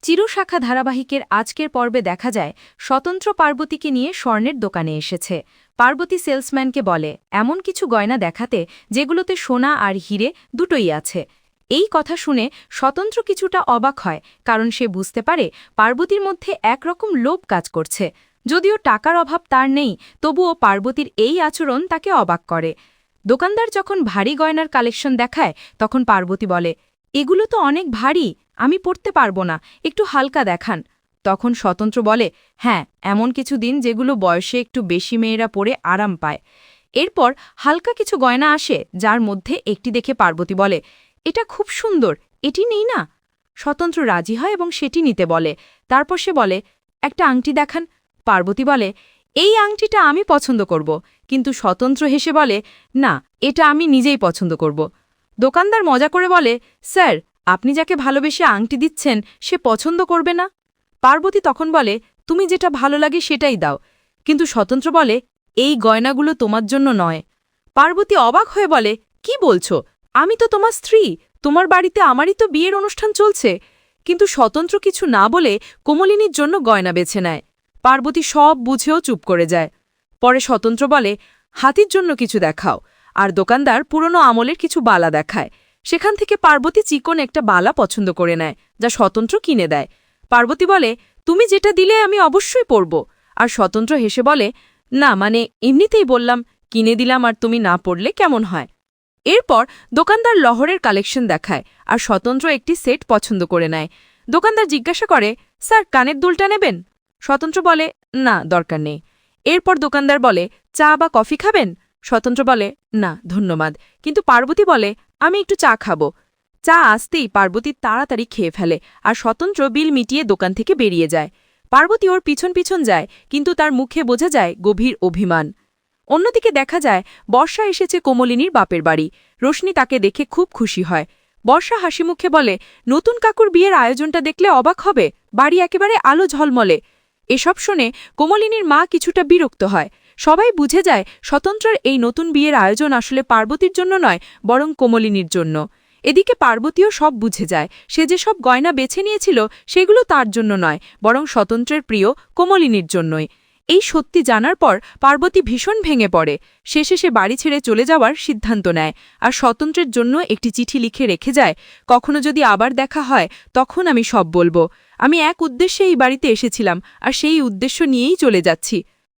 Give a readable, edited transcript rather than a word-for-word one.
চিরশাখা ধারাবাহিকের আজকের পর্বে দেখা যায় স্বতন্ত্র পার্বতীকে নিয়ে স্বর্ণের দোকানে এসেছে। পার্বতী সেলসম্যানকে বলে এমন কিছু গয়না দেখাতে যেগুলোতে সোনা আর হিরে দুটোই আছে। এই কথা শুনে স্বতন্ত্র কিছুটা অবাক হয়, কারণ সে বুঝতে পারে পার্বতীর মধ্যে একরকম লোভ কাজ করছে। যদিও টাকার অভাব তার নেই, তবুও পার্বতীর এই আচরণ তাকে অবাক করে। দোকানদার যখন ভারী গয়নার কালেকশন দেখায়, তখন পার্বতী বলে, এগুলো তো অনেক ভারী, আমি পড়তে পারবো না, একটু হালকা দেখান। তখন স্বতন্ত্র বলে, হ্যাঁ, এমন কিছু দিন যেগুলো বয়সে একটু বেশি মেয়েরা পরে আরাম পায়। এরপর হালকা কিছু গয়না আসে, যার মধ্যে একটি দেখে পার্বতী বলে, এটা খুব সুন্দর, এটি নেই না? স্বতন্ত্র রাজি হয় এবং সেটি নিতে বলে। তারপর সে বলে, একটা আংটি দেখান। পার্বতী বলে, এই আংটিটা আমি পছন্দ করব। কিন্তু স্বতন্ত্র হেসে বলে, না, এটা আমি নিজেই পছন্দ করব। দোকানদার মজা করে বলে, স্যার, আপনি যাকে ভালোবেসে আংটি দিচ্ছেন সে পছন্দ করবে না। পার্বতী তখন বলে, তুমি যেটা ভালো লাগে সেটাই দাও। কিন্তু স্বতন্ত্র বলে, এই গয়নাগুলো তোমার জন্য নয়। পার্বতী অবাক হয়ে বলে, কি বলছো? আমি তো তোমার স্ত্রী, তোমার বাড়িতে আমারই তো বিয়ের অনুষ্ঠান চলছে। কিন্তু স্বতন্ত্র কিছু না বলে কোমলিনীর জন্য গয়না বেছে নেয়। পার্বতী সব বুঝেও চুপ করে যায়। পরে স্বতন্ত্র বলে, হাতির জন্য কিছু দেখাও। আর দোকানদার পুরনো আমলের কিছু বালা দেখায়। সেখান থেকে পার্বতী চিকন একটা বালা পছন্দ করে নেয়, যা স্বতন্ত্র কিনে দেয়। পার্বতী বলে, তুমি যেটা দিলে আমি অবশ্যই পরব। আর স্বতন্ত্র হেসে বলে, না, মানে এমনিতেই বললাম, কিনে দিলাম আর তুমি না পড়লে কেমন হয়? এরপর দোকানদার লহরের কালেকশন দেখায়, আর স্বতন্ত্র একটি সেট পছন্দ করে নেয়। দোকানদার জিজ্ঞাসা করে, স্যার, কানের দুলটা নেবেন? স্বতন্ত্র বলে, না, দরকার নেই। এরপর দোকানদার বলে, চা বা কফি খাবেন? স্বতন্ত্র বলে, না, ধন্যবাদ। কিন্তু পার্বতী বলে, আমি একটু চা খাবো। চা আসতেই পার্বতী তাড়াতাড়ি খেয়ে ফেলে, আর স্বতন্ত্র বিল মিটিয়ে দোকান থেকে বেরিয়ে যায়। পার্বতী ওর পিছন পিছন যায়, কিন্তু তার মুখে বোঝা যায় গভীর অভিমান। অন্যদিকে দেখা যায় বর্ষা এসেছে কোমলিনীর বাপের বাড়ি। রোশনি তাকে দেখে খুব খুশি হয়। বর্ষা হাসিমুখে বলে, নতুন কাকুর বিয়ের আয়োজনটা দেখলে অবাক হবে, বাড়ি একেবারে আলো ঝলমলে। এসব শুনে কোমলিনীর মা কিছুটা বিরক্ত হয়। সবাই বুঝে যায় স্বতন্ত্রের এই নতুন বিয়ের আয়োজন আসলে পার্বতীর জন্য নয়, বরং কোমলিনীর জন্য। এদিকে পার্বতীও সব বুঝে যায়, সে যেসব গয়না বেছে নিয়েছিল সেগুলো তার জন্য নয়, বরং স্বতন্ত্রের প্রিয় কোমলিনীর জন্যই। এই সত্যি জানার পর পার্বতী ভীষণ ভেঙে পড়ে। শেষে সে বাড়ি ছেড়ে চলে যাওয়ার সিদ্ধান্ত নেয়, আর স্বতন্ত্রের জন্য একটি চিঠি লিখে রেখে যায়, কখনো যদি আবার দেখা হয় তখন আমি সব বলবো। আমি এক উদ্দেশ্যে এই বাড়িতে এসেছিলাম, আর সেই উদ্দেশ্য নিয়েই চলে যাচ্ছি।